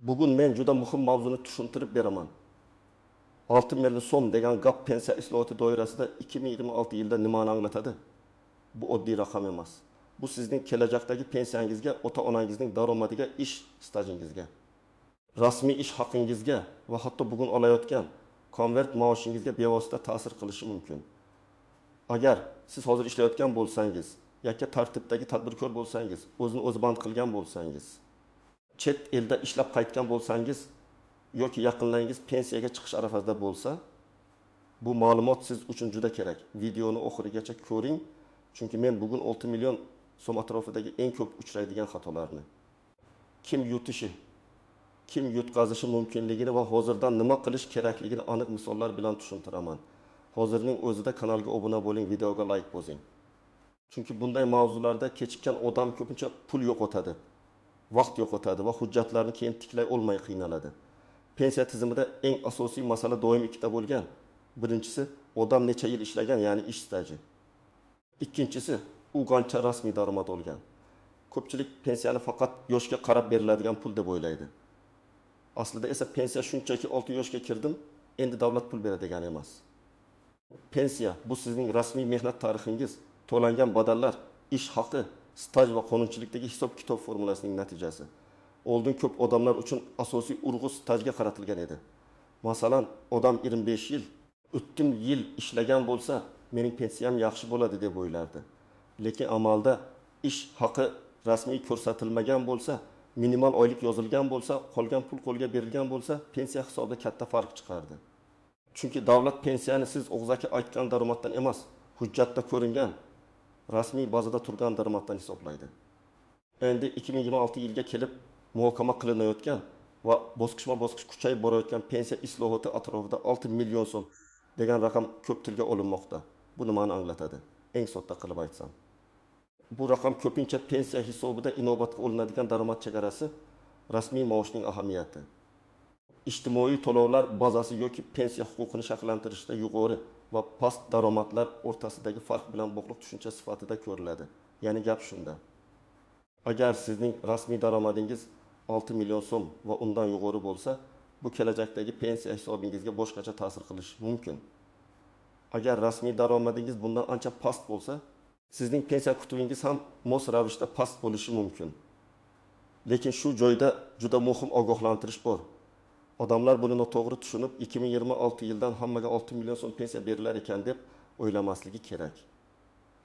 Bugun men juda muhim mavzuni tushuntirib beraman. 6 million so'm degan gap pensiya islohoti doirasida 2026 yilda nimani anglatadi? Bu oddiy raqam emas. Bu sizning kelajakdagi pensiyangizga, ota-onangizning daromadiga, ish stajingizga, rasmiy ish haqingizga va hatto bugun olayotgan konvert maoshingizga bevosita ta'sir qilishi mumkin. Agar siz hozir ishlayotgan bo'lsangiz, yoki tartibdagi tadbirkor bo'lsangiz, o'zini o'zi band qilgan bo'lsangiz, chet elda ishlab qaytgan bo'lsangiz yoki yaqinlaringiz pensiyaga chiqish arafasida bo'lsa, bu ma'lumot siz uchun juda kerak. Videoni oxirigacha ko'ring, chunki men bugun 6 million so'm atrofidagi eng ko'p uchraydigan xatolarni, kim yutishi, kim yutqazishi mumkinligini va hozirdan nima qilish kerakligini aniq misollar bilan tushuntiraman. Hozirning o'zida kanalga obuna bo'ling, videoga like bosing. Chunki bunday mavzularda kechikkan odam ko'pincha pul yo'qotadi, vaqt yo'qotadi va hujjatlarni keyin tiklay olmay qiynaladi. Pensiya tizimida eng asosiy masala doim ikkita bo'lgan. Birinchisi, odam necha yil ishlagan, ya'ni ish staji. Ikkinchisi, u qancha rasmiy daromad olgan. Ko'pchilik pensiyani faqat yoshga qarab beriladigan pul deb o'ylaydi. Aslida esa pensiya shunchaki 6 yoshga kirdim, endi davlat pul beradi degani emas. Pensiya bu sizning rasmiy mehnat tarixingiz, to'langan badallar, ish haqi, staj va qonunchilikdagi hisob-kitob formulasining natijasi. Oldin ko'p odamlar uchun asosiy urg'u stajga qaratilgan edi. Masalan, odam 25 yil, 30 yil ishlagan bo'lsa, mening pensiyam yaxshi bo'ladi deb o'ylardi. Lekin amalda ish haqi rasmiy ko'rsatilmagan bo'lsa, minimal oylik yozilgan bo'lsa, qolgan pul qo'lga berilgan bo'lsa, pensiya hisobida katta farq chiqardi. Chunki davlat pensiyani siz og'zaki aytgan daromaddan emas, hujjatda ko'ringan, rasmiy bazada turgan daromaddan hisoblaydi. Endi 2026 yilga kelib muhokama qilinayotgan va bosqichma-bosqich kuchayib borayotgan pensiya islohoti atrofida 6 million so'm degan raqam ko'p tilga olinmoqda. Bu nimani anglatadi? Eng sodda qilib aytsam, bu raqam ko'pincha pensiya hisobida inobatga olinadigan daromad chegarasi, rasmiy maoshning ahamiyati, ijtimoiy to'lovlar bazasi yoki pensiya huquqini shakllantirishda yuqori va past daromadlar o'rtasidagi farq bilan bog'liq tushuncha sifatida ko'riladi. Ya'ni gap shunda. Agar sizning rasmiy daromadingiz 6 million so'm va undan yuqori bo'lsa, bu kelajakdagi pensiya hisobingizga boshqacha ta'sir qilishi mumkin. Agar rasmiy daromadingiz bundan ancha past bo'lsa, sizning pensiya kutuvingiz ham mos ravishda past bo'lishi mumkin. Lekin shu joyda juda muhim ogohlantirish bor. Odamlar buni noto'g'ri tushunib, 2026 yildan hammaga 6 million so'm pensiya berilar ekan deb o'ylamasligi kerak.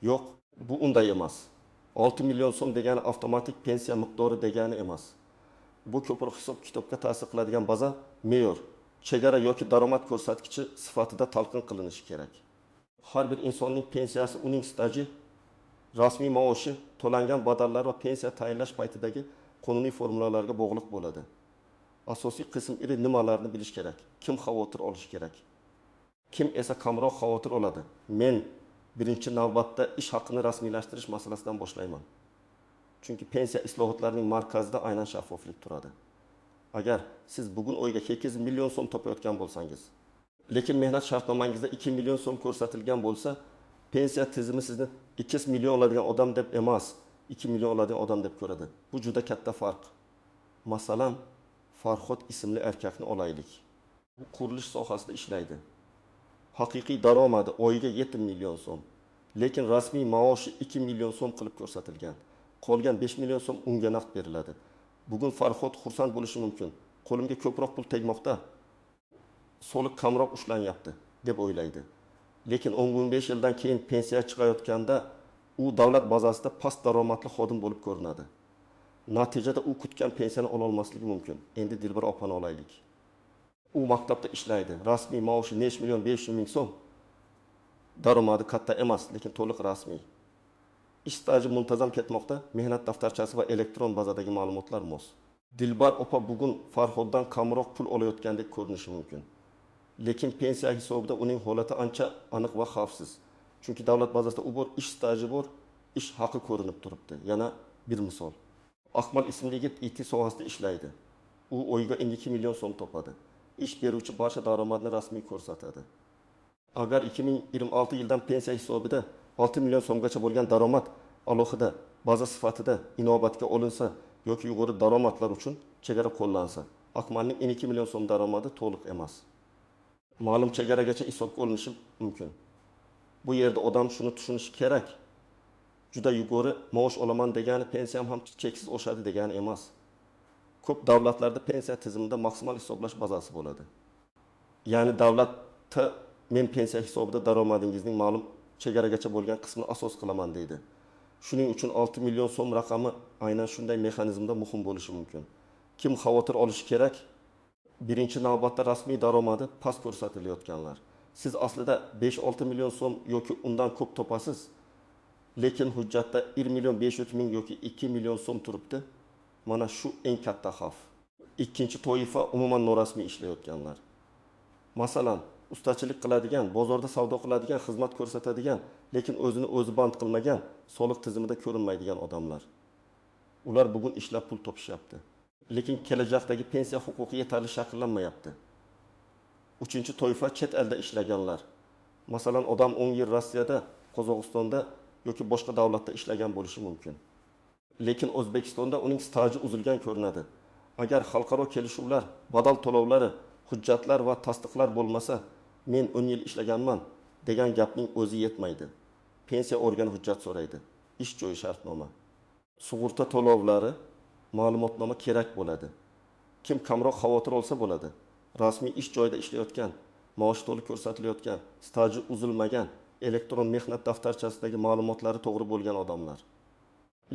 Yo'q, bu unday emas. 6 million so'm degani avtomatik pensiya miqdori degani emas. Bu ko'proq hisob-kitobga ta'sir qiladigan baza, me'yor, chegara yoki daromad ko'rsatkichi sifatida talqin qilinishi kerak. Har bir insonning pensiyasi uning staji, rasmiy maoshi, to'langan badallar va pensiya tayinlash paytidagi qonuniy formulalarga bog'liq bo'ladi. Asosiy qism iri nimalarni bilish kerak, kim xavotir olish kerak, kim esa kamroq xavotir oladi. Men birinchi navbatda ish haqini rasmiylashtirish masalasidan boshlayman. Chunki pensiya islohotlarining markazida aynan shaffoflik turadi. Agar siz bugun oyga 8 million so'm topayotgan bo'lsangiz, lekin mehnat shartnomangizda 2 million so'm ko'rsatilgan bo'lsa, pensiya tizimi sizni 2 million oladigan odam deb emas, 2 million oladigan odam deb ko'radi. Bu juda katta farq. Masalan, Farhod ismli erkakni olaylik. Bu qurilish sohasida ishlaydi. Haqiqiy daromadi oyiga 7 million so'm, lekin rasmiy maoshi 2 million so'm qilib ko'rsatilgan. Qolgan 5 million so'm unga naqd beriladi. Bugun Farhod xursand bo'lishi mumkin. Qo'limga ko'proq pul tegmoqda, soliq kamroq ushlanyapti deb o'ylaydi. Lekin 10-15 yildan keyin pensiya chiqayotganda u davlat bazasida past daromadli xodim bo'lib ko'rinadi. Natijada u kutgan pensiyani ola olmasligi mumkin. Endi Dilbar opani olaylik. U maktabda ishlaydi. Rasmiy maoshi 5 million 500 ming so'm. Daromadi katta emas, lekin to'liq rasmiy. Ish staji muntazam ketmoqda, mehnat daftarchasi va elektron bazadagi ma'lumotlar mos. Dilbar opa bugun Farhoddan kamroq pul olayotgandek ko'rinishi mumkin. Lekin pensiya hisobida uning holati ancha aniq va xavfsiz. Chunki davlat bazasida u bor, ish staji bor, ish haqi ko'rinib turibdi. Yana bir misol. Akmal ismli yigit IT sohasida ishlaydi. U oyiga 2 million so'm topadi. Ish beruvchi barcha daromadni rasmiy ko'rsatadi. Agar 2026 yildan pensiya hisobida 6 million so'mgacha bo'lgan daromad alohida baza sifatida inobatga olinsa yoki yuqori daromadlar uchun chegara qo'llansa, Akmalning 12 million so'm daromadi to'liq emas. Ma'lum chegaragacha hisobga olinishi mumkin. Bu yerda odam shuni tushunishi kerak. Juda yuqori maosh olaman degani pensiyam ham cheksiz oshadi degani emas. Ko'p davlatlarda pensiya tizimida maksimal hisoblash bazasi bo'ladi. Ya'ni davlatda men pensiya hisobida daromadingizning ma'lum chegaragacha bo'lgan qismini asos qilaman deydi. Shuning uchun 6 million so'm raqami aynan shunday mexanizmda muhim bo'lishi mumkin. Kim xavotir olishi kerak? Birinchi navbatda rasmiy daromadi past ko'rsatilayotganlar. Siz aslida 5-6 million so'm yoki undan ko'p topasiz. Lekin hujjatda 1 million 500 ming yoki 2 million so'm turibdi. Mana shu eng katta xavf. Ikkinchi toifa umuman norasmiy ishlayotganlar. Masalan, ustachilik qiladigan, bozorda savdo qiladigan, xizmat ko'rsatadigan, lekin o'zini o'zi band qilmagan, soliq tizimida ko'rinmaydigan odamlar. Ular bugun ishlab pul topishyapti. Lekin kelajakdagi pensiya huquqi yetarli shakllanmayapti. Uchinchi toifa chet elda ishlaganlar. Masalan, odam 10 yil Rossiyada, Qozog'istonda yoki boshqa davlatda ishlagan bo'lishi mumkin. Lekin O'zbekistonda uning staji uzilgan ko'rinadi. Agar xalqaro kelishuvlar, badal to'lovlari, hujjatlar va tasdiqlar bo'lmasa, men 10 yil ishlaganman degan gapning o'zi yetmaydi. Pensiya organi hujjat so'raydi. Ish joyi shartnoma. Sug'urta to'lovlari, ma'lumotnoma kerak bo'ladi. Kim kamroq xavotir olsa bo'ladi. Rasmiy ish joyida ishlayotgan, maosh to'liq ko'rsatilayotgan, staji uzilmagan, elektron mehnat daftarchasidagi ma'lumotlari to'g'ri bo'lgan odamlar.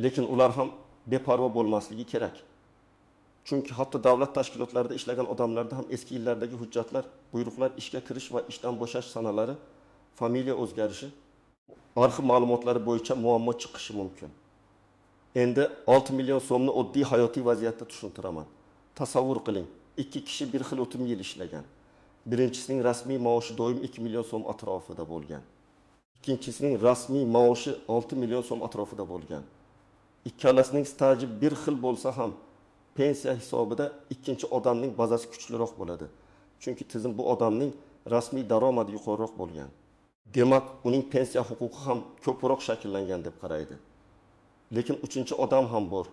Lekin ular ham beparvo bo'lmasligi kerak. Chunki hatto davlat tashkilotlarida ishlagan odamlarda ham eski yillardagi hujjatlar, buyruqlar, ishga kirish va ishdan bo'shash sanalari, familiya o'zgarishi, arxiv ma'lumotlari bo'yicha muammo chiqishi mumkin. Endi 6 million so'mni oddiy hayotiy vaziyatda tushuntiraman. Tasavvur qiling, ikki kishi bir xil o'tim yil ishlagan. Birinchisining rasmiy maoshi doim 2 million so'm atrofida bo'lgan. Ikkinchisining rasmiy maoshi 6 million so'm atrofida bo'lgan. Ikkalasining staji bir xil bo'lsa ham pensiya hisobida ikkinchi odamning bazasi kuchliroq bo'ladi. Chunki tizim bu odamning rasmiy daromadi yuqoriroq bo'lgan. Demak, uning pensiya huquqi ham ko'proq shakllangan deb qaraydi. Lekin uchinchi odam ham bor.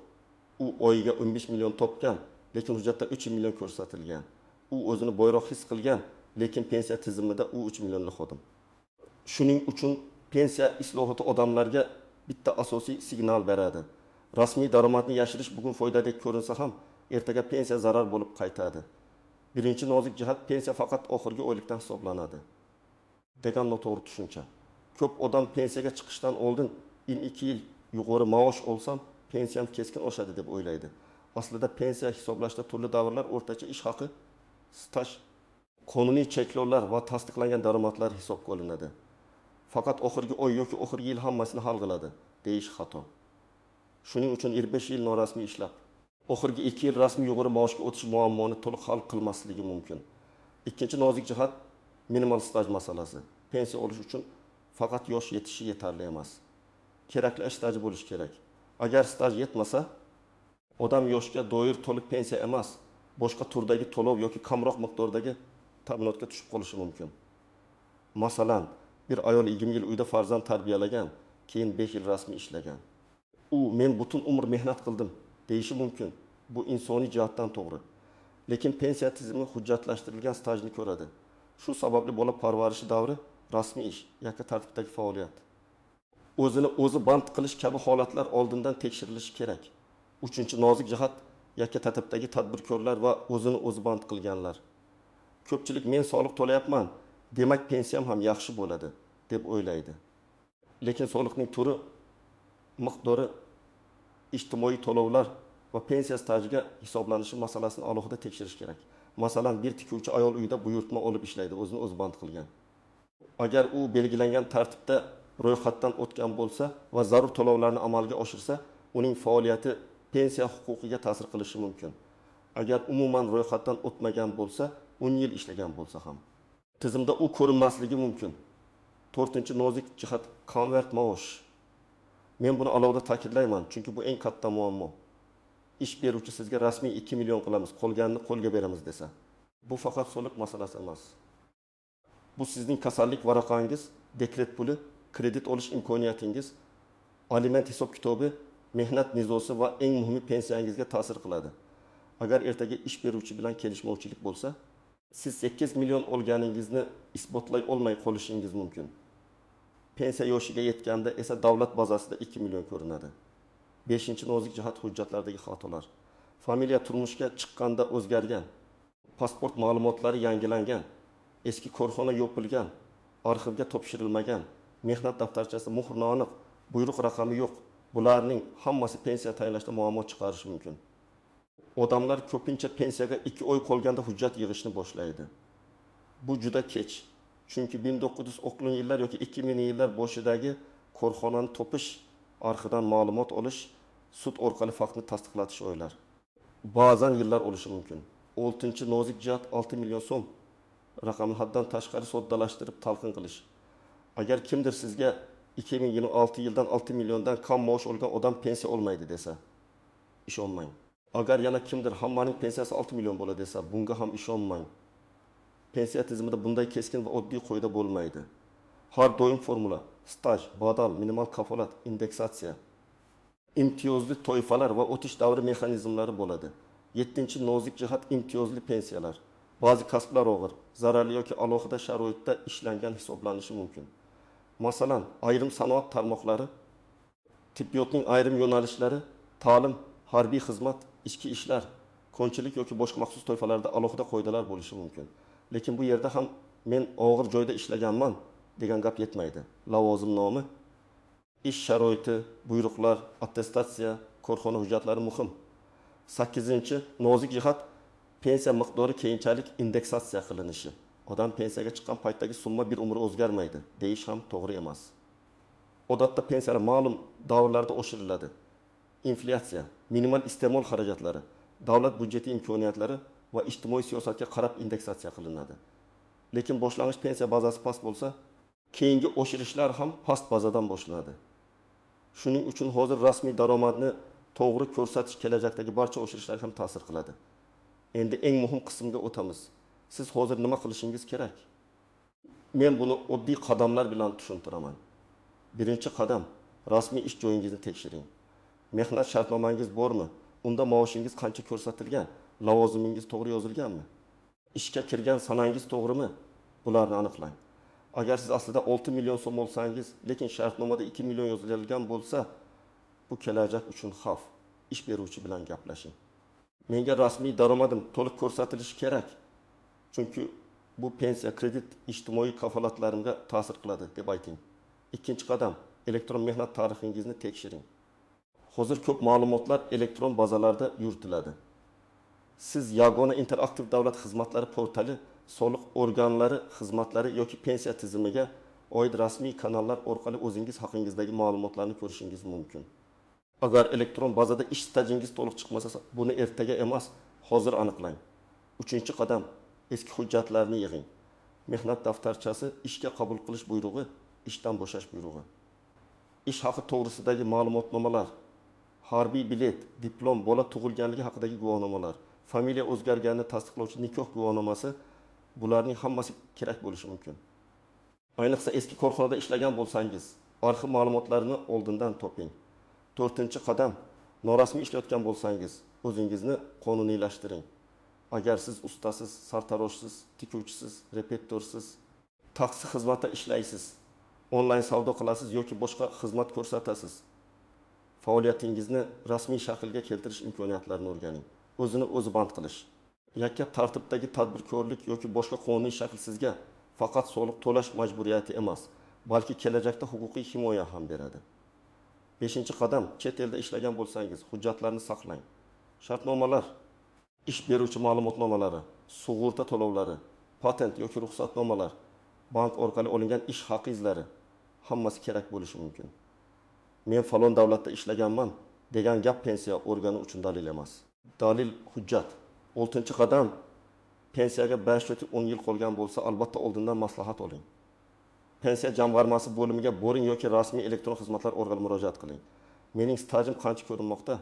U oyiga 15 million topgan, lekin hujjatda 3 million ko'rsatilgan. U o'zini boyroq his qilgan, lekin pensiya tizimida u 3 millionli xodim. Shuning uchun pensiya islohoti odamlarga bitta asosiy signal beradi. Rasmiy daromadni yashirish bugun foydadek ko'rinsa ham, ertaga pensiya zarar bo'lib qaytadi. Birinchi nozik jihat pensiya faqat oxirgi oylikdan hisoblanadi degan noto'g'ri tushuncha. Ko'p odam pensiyaga chiqishdan oldin 2 yil yuqori maosh olsam, pensiyam keskin oshadi deb o'ylaydi. Aslida pensiya hisoblashda turli davrlar o'rtacha ish haqi, staj, qonuniy cheklovlar va tasdiqlangan daromadlar hisobga olinadi. Faqat oxirgi oy yoki oxirgi yil hammasini hal qiladi, deyish xato. Shuning uchun 25 yil norasmiy ishlab, oxirgi 2 yil rasmiy yuqori maoshga o'tish muammoni to'liq hal qilmasligi mumkin. Ikkinchi nozik jihat minimal staj masalasi. Pensiya olish uchun faqat yosh yetishi yetarli emas. Kerakli staji bo'lishi kerak. Agar staj yetmasa, odam yoshga doir to'liq pensiya emas, boshqa turdagi to'lov yoki kamroq miqdordagi ta'minotga tushib qolishi mumkin. Masalan, bir ayol 20 yil uyda farzand tarbiyalagan, keyin 5 yil rasmiy ishlagan. U men butun umr mehnat qildim deyishi mumkin. Bu insoniy jihatdan to'g'ri. Lekin pensiya tizimi hujjatlashtirilgan stajni ko'radi. Shu sababli bola parvarishi davri rasmiy ish, yakka tartibdagi faoliyat. O'zini o'zi band qilish kabi holatlar oldindan tekshirilishi kerak. Uchinchi nozik jihat yakka tartibdagi tadbirkorlar va o'zini o'zi band qilganlar. Ko'pchilik men soliq to'layapman, demak pensiyam ham yaxshi bo'ladi deb o'ylaydi. Lekin soliqning turi, miqdori, ijtimoiy to'lovlar va pensiya stajiga hisoblanishi masalasini alohida tekshirish kerak. Masalan, bir tikuvchi ayol uyida buyurtma olib ishlaydi, o'zini o'zi band qilgan. Agar u belgilangan tartibda ro'yxatdan o'tgan bo'lsa va zarur to'lovlarni amalga oshirsa, uning faoliyati pensiya huquqiga ta'sir qilishi mumkin. Agar umuman ro'yxatdan o'tmagan bo'lsa, 10 yil ishlagan bo'lsa ham tizimda u ko'rinmasligi mumkin. 4-nozik jihat konvert maosh. Men buni alohida ta'kidlayman, chunki bu eng katta muammo. Ish beruvchi sizga rasmiy 2 million qilamiz, qolganini qo'lga beramiz desa, bu faqat soliq masalasi emas. Bu sizning kasallik varaqangiz, dekret puli, kredit olish imkoniyatingiz, aliment hisob kitobi, mehnat nizosi va eng muhimi pensiyangizga ta'sir qiladi. Agar ertaga ish beruvchi bilan kelishmovchilik bo'lsa, siz 8 million olganingizni isbotlay olmay qolishingiz mumkin. Pensiya yoshiga yetganda esa davlat bazasida 2 million ko'rinadi. 5-nozik jihat hujjatlardagi xatolar. Familiya turmushga chiqqanda o'zgargan. Pasport ma'lumotlari yangilangan. Eski korxona yopilgan. Arxivga topshirilmagan. Mehnat daftarchasi muhrni aniq. Buyruq raqami yo'q. Bularning hammasi pensiya tayinlashda muammo chiqarishi mumkin. Odamlar ko'pincha pensiyaga 2 oy qolganda hujjat yig'ishni boshlaydi. Bu juda kech. Chunki 1910 yillar yoki 2000 yillar boshidagi korxonani topish, arxidan ma'lumot olish, sud orqali faktni tasdiqlatish oylar. Ba'zan yillar olishi mumkin. 6-nozik jihat 6 million so'm raqamni haddan tashqari soddalashtirib talqin qilish. Agar kimdir sizga 2026 yildan 6 milliondan kam maosh olgan odam pensiya olmaydi desa, ishonmang. Agar yana kimdir hammaning pensiyasi 6 million bo'ladi desa, bunga ham ishonmang. Pensiya tizimida bunday keskin va oddiy qo'yda bo'lmaydi. Har doim formula, staj, badal, minimal kafolat, indeksatsiya, imtiyozli toifalar va o'tish davri mexanizmlari bo'ladi. 7-nozik jihat imtiyozli pensiyalar. Ba'zi kasblar og'ir, zararli yoki alohida sharoitda ishlangan hisoblanishi mumkin. Masalan, ayrim sanoat tarmoqlari, tibbiyotning ayrim yo'nalishlari, ta'lim, harbiy xizmat, ichki ishlar, konchilik yoki boshqa maxsus toifalarda alohida qoidalar bo'lishi mumkin. Lekin bu yerda ham men og'ir joyda ishlaganman degan gap yetmaydi. Lavozim nomi, ish sharoiti, buyruqlar, attestatsiya, korxona hujjatlari muhim. 8-nozik jihat pensiya miqdori keyinchalik indeksatsiya qilinishi. Odam pensiyaga chiqqan paytdagi summa bir umr o'zgarmaydi, deyish ham to'g'ri emas. Odatda pensiyalar ma'lum davrlarda oshiriladi. Inflyatsiya, minimal iste'mol xarajatlari, davlat budjeti imkoniyatlari va ijtimoiy siyosatga qarab indeksatsiya qilinadi. Lekin boshlang'ich pensiya bazasi past bo'lsa, keyingi oshirishlar ham past bazadan boshlanadi. Shuning uchun hozir rasmiy daromadni to'g'ri ko'rsatish kelajakdagi barcha oshirishlarga ham ta'sir qiladi. Endi eng muhim qismga o'tamiz. Siz hozir nima qilishingiz kerak? Men buni oddiy qadamlar bilan tushuntiraman. Birinchi qadam, rasmiy ish joyingizni tekshiring. Mehnat shartnomangiz bormi? Unda maoshingiz qancha ko'rsatilgan? Lavozimingiz to'g'ri yozilganmi? Ishga kirgan sanangiz to'g'rimi? Bularni aniqlang. Agar siz aslida 6 million so'm olsangiz, lekin shartnomada 2 million yozilgan bo'lsa, bu kelajak uchun xavf. Ish beruvchi bilan gaplashing. Menga rasmiy daromadim to'liq ko'rsatilishi kerak. Chunki bu pensiya, kredit, ijtimoiy kafolatlarimga ta'sir qiladi deb ayting. Ikkinchi qadam, elektron mehnat tarixingizni tekshiring. Hozir ko'p ma'lumotlar elektron bazalarda yuritiladi. Siz yagona interaktiv davlat xizmatlari portali, soliq organlari xizmatlari yoki pensiya tizimiga oid rasmiy kanallar orqali o'zingiz haqingizdagi ma'lumotlarni ko'rishingiz mumkin. Agar elektron bazada ish stajingiz to'liq chiqmasa, buni ertaga emas, hozir aniqlang. Uchinchi qadam, eski hujjatlarni yig'ing. Mehnat daftarchasi, ishga qabul qilish buyrug'i, ishdan bo'shash buyrug'i. Ish haqi to'g'risidagi ma'lumotnomalar, harbiy bilet, diplom, bola tug'ilganligi haqidagi guvohnomalar, familiya o'zgarganini tasdiqlovchi nikoh guvohnomasi, bularning hammasi kerak bo'lishi mumkin. Ayniqsa eski korxonada ishlagan bo'lsangiz, arxiv ma'lumotlarini oldindan toping. 4-qadam, norasmiy ishlayotgan bo'lsangiz, o'zingizni qonuniylashtiring. Agar siz ustasiz, sartaroshsiz, tikuvchisiz, repetitorsiz, taksi xizmatida ishlaysiz, onlayn savdo qilasiz yoki boshqa xizmat ko'rsatasiz, faoliyatingizni rasmiy shaklga keltirish imkoniyatlarini o'rganing. O'zini o'zi band qilish. Yakka tartibdagi tadbirkorlik yoki boshqa qonuniy shakl sizga faqat soliq to'lash majburiyati emas, balki kelajakda huquqiy himoya ham beradi. 5-qadam, chet elda ishlagan bo'lsangiz, hujjatlarni saqlang. Shartnomalar, ish beruvchi ma'lumotnomalari, sug'urta to'lovlari, patent yoki ruxsatnomalar, bank orqali olingan ish haqi izlari hammasi kerak bo'lishi mumkin. Men falon davlatda ishlaganman degan gap pensiya organi uchun dalil emas. Dalil hujjat. 6-qadam, pensiyaga 5 yoki 10 yil qolgan bo'lsa, albatta oldindan maslahat oling. Pensiya jamg'armasi bo'limiga boring yoki rasmiy elektron xizmatlar orqali murojaat qiling. Mening stajim qancha ko'rinmoqda?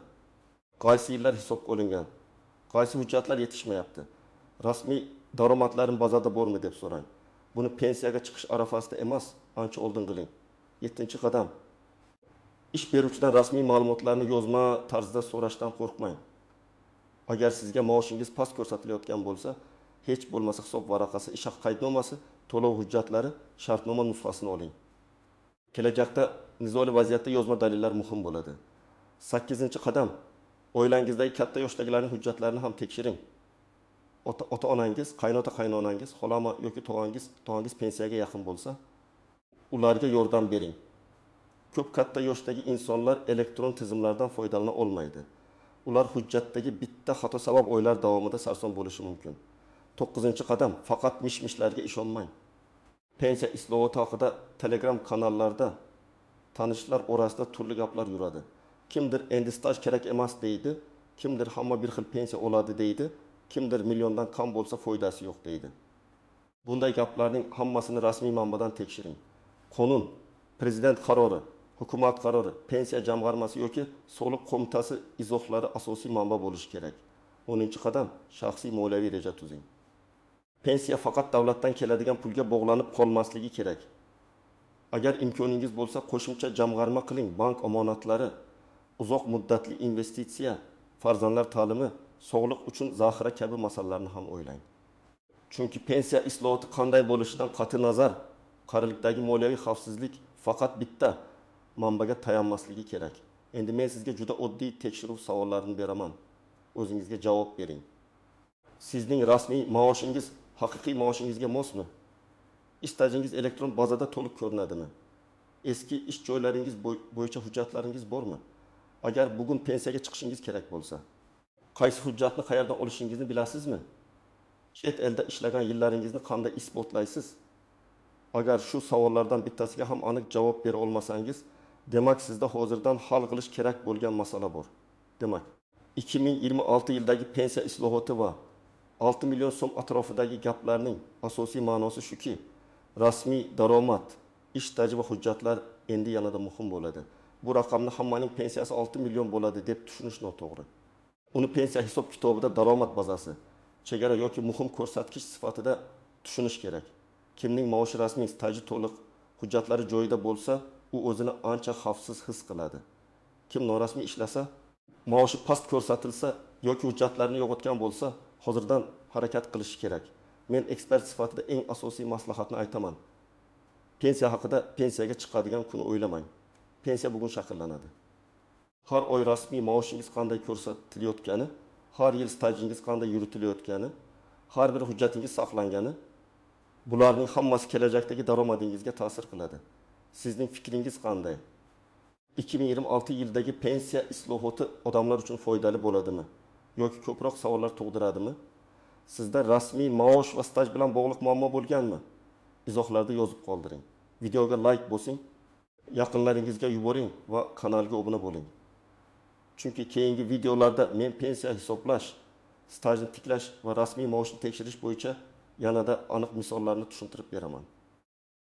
Qaysi yillar hisobga olingan? Qaysi hujjatlar yetishmayapti? Rasmiy daromadlarim bazada bormi deb so'rang. Buni pensiyaga chiqish arafasida emas, ancha oldin qiling. 7-qadam. Ish beruvchidan rasmiy ma'lumotlarni yozma tarzda so'rashdan qo'rqmang. Agar sizga maoshingiz past ko'rsatilayotgan bo'lsa, hech bo'lmasa hisob varaqasi, ish haqi qaydnomasi, to'lov hujjatlari, shartnoma nusxasini oling. Kelajakda nizoli vaziyatda yozma dalillar muhim bo'ladi. 8-qadam, oilangizdagi katta yoshdagilarning hujjatlarini ham tekshiring. Ota-onangiz, qaynota-qaynonangiz, xolama yoki tog'angiz pensiyaga yaqin bo'lsa, ularga yordam bering. Ko'p katta yoshdagi insonlar elektron tizimlardan foydalana olmaydi. Ular hujjatdagi bitta xato sabab oylar davomida sarson bo'lishi mumkin. 9-qadam, faqat mish-mishlarga ishonmang. Pensiya islohoti haqida Telegram kanallarda tanishlar orasida turli gaplar yuradi. Kimdir endi staj kerak emas deydi, kimdir hamma bir xil pensiya oladi deydi, kimdir milliondan kam bo'lsa foydasi yo'q deydi. Bunday gaplarning hammasini rasmiy manbadan tekshiring. Qonun, prezident qarori, hukumat qarori, pensiya jamg'armasi yoki soliq qo'mitasi izohlari asosiy manba bo'lishi kerak. 10-qadam, shaxsiy moliyaviy reja tuzing. Pensiya faqat davlatdan keladigan pulga bog'lanib qolmasligi kerak. Agar imkoningiz bo'lsa, qo'shimcha jamg'arma qiling. Bank omonatlari, uzoq muddatli investitsiya, farzandlar ta'limi, sog'liq uchun zaxira kabi masalalarni ham o'ylang. Chunki pensiya islohoti qanday bo'lishidan qat'i nazar, qarilikdagi moliyaviy xavfsizlik faqat bitta manbaga tayanmasligi kerak. Endi men sizga juda oddiy tekshiruv savollarini beraman. O'zingizga javob bering. Sizning rasmiy maoshingiz haqiqiy maoshingizga mosmi? Stajingiz elektron bazada to'liq ko'rinadimi? Eski ish joylaringiz bo'yicha hujjatlaringiz bormi? Agar bugun pensiyaga chiqishingiz kerak bo'lsa, qaysi hujjatni qayerdan olishingizni bilasizmi? Chet elda ishlagan yillaringizni qanday isbotlaysiz? Agar shu savollardan bittasiga ham aniq javob bera olmasangiz, demak sizda hozirdan hal qilish kerak bo'lgan masala bor. Demak, 2026 yildagi pensiya islohoti va 6 million so'm atrofidagi gaplarning asosiy ma'nosi shuki, rasmiy daromad, ish staji va hujjatlar endi yanada muhim bo'ladi. Bu raqamni hammaning pensiyasi 6 million bo'ladi deb tushunish noto'g'ri. Uni pensiya hisob kitobida daromad bazasi, chegara yoki muhim ko'rsatkich sifatida tushunish kerak. Kimning maoshi rasmiy, staji to'liq, hujjatlari joyida bo'lsa, u o'zini ancha xavfsiz his qiladi. Kim norasmiy ishlasa, maoshi past ko'rsatilsa yoki hujjatlarini yo'qotgan bo'lsa, hozirdan harakat qilish kerak. Men ekspert sifatida eng asosiy maslahatni aytaman. Pensiya haqida pensiyaga chiqadigan kuni o'ylamang. Pensiya bugun shakllanadi. Har oy rasmiy maoshingiz qanday ko'rsatilayotgani, har yil stajingiz qanday yuritilayotgani, har bir hujjatingiz saqlangani, bularning hammasi kelajakdagi daromadingizga ta'sir qiladi. Sizning fikringiz qanday? 2026 yildagi pensiya islohoti odamlar uchun foydali bo'ladimi? Yoki ko'proq savollar tug'diradimi? Sizda rasmiy maosh va staj bilan bog'liq muammo bo'lganmi? Izohlarda yozib qoldiring. Videoga like bosing, yaqinlaringizga yuboring va kanalga obuna bo'ling. Chunki keyingi videolarda men pensiya hisoblash, stajni tiklash va rasmiy maoshni tekshirish bo'yicha yanada aniq misollarni tushuntirib beraman.